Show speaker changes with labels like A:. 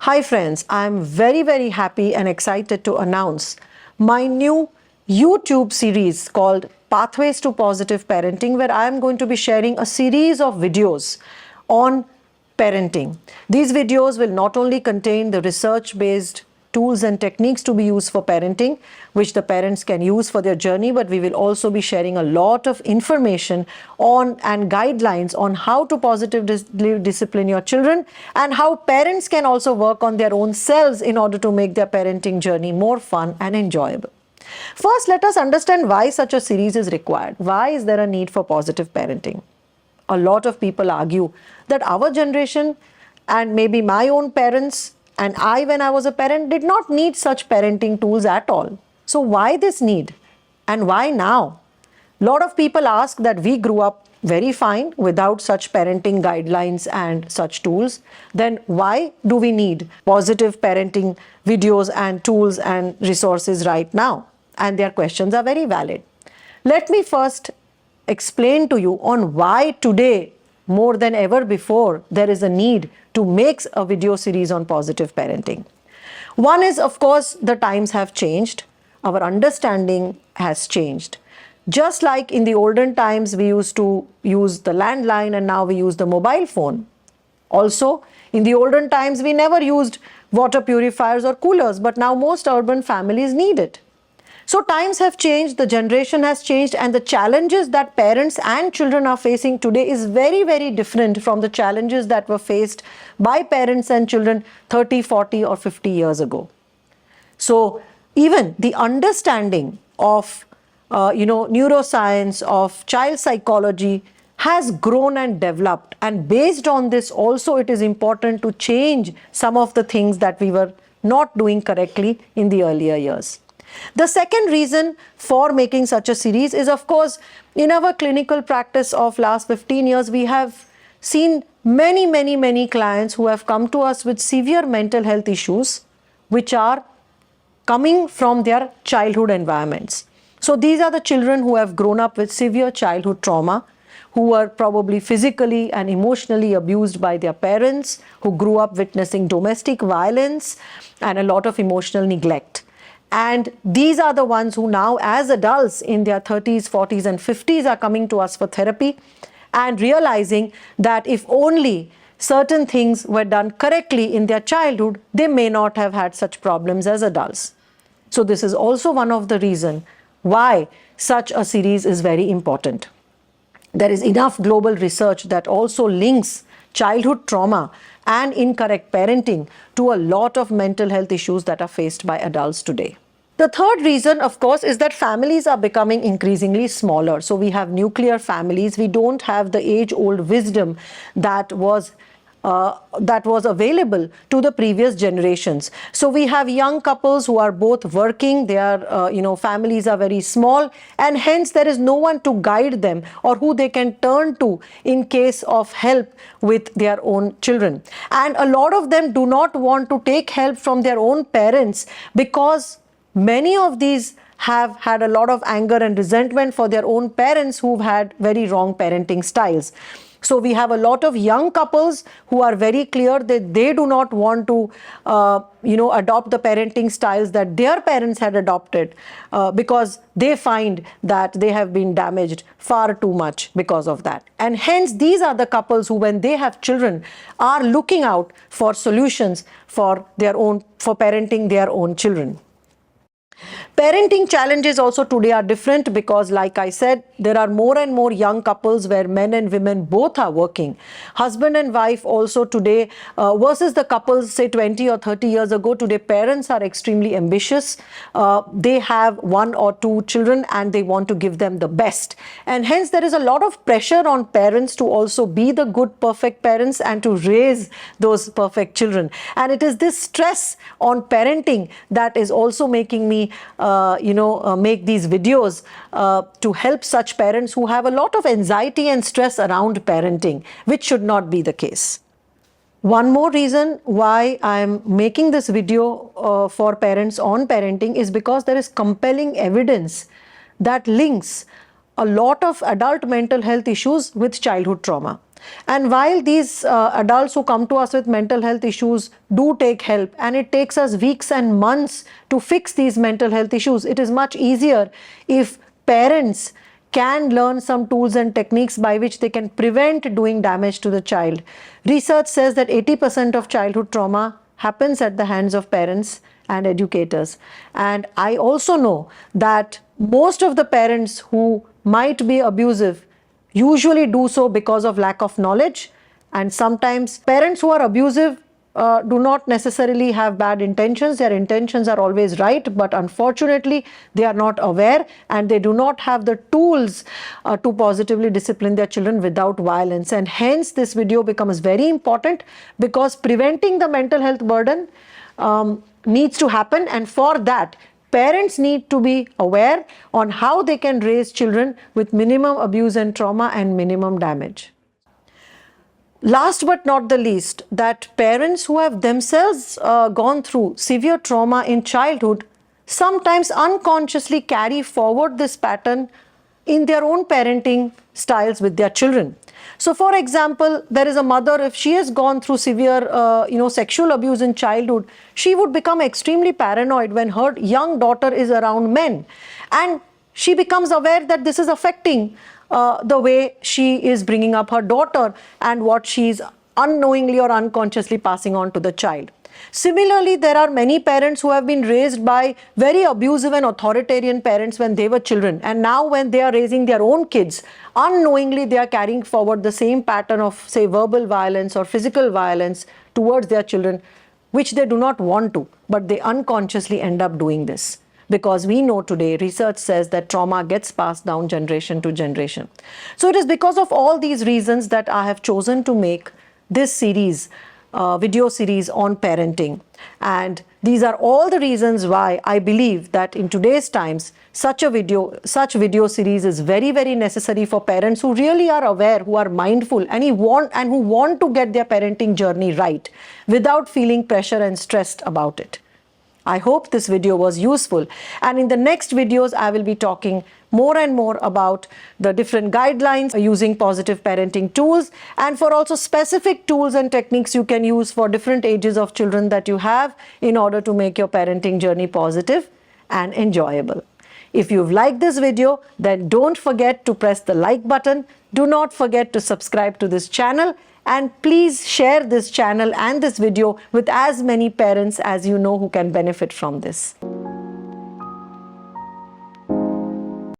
A: Hi friends, I'm very happy and excited to announce my new YouTube series called Pathways to Positive Parenting, where I'm going to be sharing a series of videos on parenting. These videos will not only contain the research-based tools and techniques to be used for parenting, which the parents can use for their journey, but we will also be sharing a lot of information on and guidelines on how to positively discipline your children and how parents can also work on their own selves in order to make their parenting journey more fun and enjoyable. First, let us understand why such a series is required. Why is there a need for positive parenting? A lot of people argue that our generation and maybe my own parents and I, when I was a parent, did not need such parenting tools at all. So why this need? And why now? A lot of people ask that we grew up very fine without such parenting guidelines and such tools. Then why do we need positive parenting videos and tools and resources right now? And their questions are very valid. Let me first explain to you on why today, more than ever before, there is a need to make a video series on positive parenting. One is, of course, the times have changed. Our understanding has changed. Just like in the olden times, we used to use the landline and now we use the mobile phone. Also, in the olden times, we never used water purifiers or coolers, but now most urban families need it. So times have changed, the generation has changed, and the challenges that parents and children are facing today is very different from the challenges that were faced by parents and children 30, 40 or 50 years ago. So even the understanding of neuroscience, of child psychology has grown and developed, and based on this also it is important to change some of the things that we were not doing correctly in the earlier years. The second reason for making such a series is, of course, in our clinical practice of last 15 years, we have seen many clients who have come to us with severe mental health issues, which are coming from their childhood environments. So these are the children who have grown up with severe childhood trauma, who were probably physically and emotionally abused by their parents, who grew up witnessing domestic violence and a lot of emotional neglect. And these are the ones who now, as adults in their 30s, 40s and 50s, are coming to us for therapy and realizing that if only certain things were done correctly in their childhood, they may not have had such problems as adults. So this is also one of the reasons why such a series is very important. There is enough global research that also links childhood trauma and incorrect parenting to a lot of mental health issues that are faced by adults today. The third reason, of course, is that families are becoming increasingly smaller. So we have nuclear families. We don't have the age-old wisdom that was available to the previous generations. So we have young couples who are both working, their families are very small, and hence there is no one to guide them or who they can turn to in case of help with their own children. And a lot of them do not want to take help from their own parents because many of these have had a lot of anger and resentment for their own parents who've had very wrong parenting styles. So we have a lot of young couples who are very clear that they do not want to, adopt the parenting styles that their parents had adopted because they find that they have been damaged far too much because of that. And hence these are the couples who, when they have children, are looking out for solutions for parenting their own children. Parenting challenges also today are different because, like I said, there are more and more young couples where men and women both are working. Husband and wife also today versus the couples say 20 or 30 years ago. Today parents are extremely ambitious. They have 1 or 2 children and they want to give them the best. And hence there is a lot of pressure on parents to also be the good perfect parents and to raise those perfect children. And it is this stress on parenting that is also making me make these videos to help such parents who have a lot of anxiety and stress around parenting, which should not be the case. One more reason why I'm making this video for parents on parenting is because there is compelling evidence that links a lot of adult mental health issues with childhood trauma. And while these adults who come to us with mental health issues do take help, and it takes us weeks and months to fix these mental health issues, it is much easier if parents can learn some tools and techniques by which they can prevent doing damage to the child. Research says that 80% of childhood trauma happens at the hands of parents and educators. And I also know that most of the parents who might be abusive usually do so because of lack of knowledge, and sometimes parents who are abusive do not necessarily have bad intentions. Their intentions are always right, but unfortunately they are not aware and they do not have the tools to positively discipline their children without violence. And hence this video becomes very important, because preventing the mental health burden needs to happen, and for that parents need to be aware on how they can raise children with minimum abuse and trauma and minimum damage. Last but not the least, that parents who have themselves gone through severe trauma in childhood sometimes unconsciously carry forward this pattern in their own parenting styles with their children. So for example, there is a mother, if she has gone through severe sexual abuse in childhood, she would become extremely paranoid when her young daughter is around men, and she becomes aware that this is affecting the way she is bringing up her daughter and what she is unknowingly or unconsciously passing on to the child. Similarly, there are many parents who have been raised by very abusive and authoritarian parents when they were children, and now when they are raising their own kids, unknowingly they are carrying forward the same pattern of, say, verbal violence or physical violence towards their children, which they do not want to, but they unconsciously end up doing this. Because we know today, research says that trauma gets passed down generation to generation. So it is because of all these reasons that I have chosen to make this series, video series on parenting. And these are all the reasons why I believe that in today's times, such video series is very, very necessary for parents who really are aware, who are mindful, and who want to get their parenting journey right without feeling pressure and stressed about it. I hope this video was useful, and in the next videos I will be talking more and more about the different guidelines using positive parenting tools, and for also specific tools and techniques you can use for different ages of children that you have in order to make your parenting journey positive and enjoyable. If you've liked this video, then don't forget to press the like button. Do not forget to subscribe to this channel, and please share this channel and this video with as many parents as you know who can benefit from this.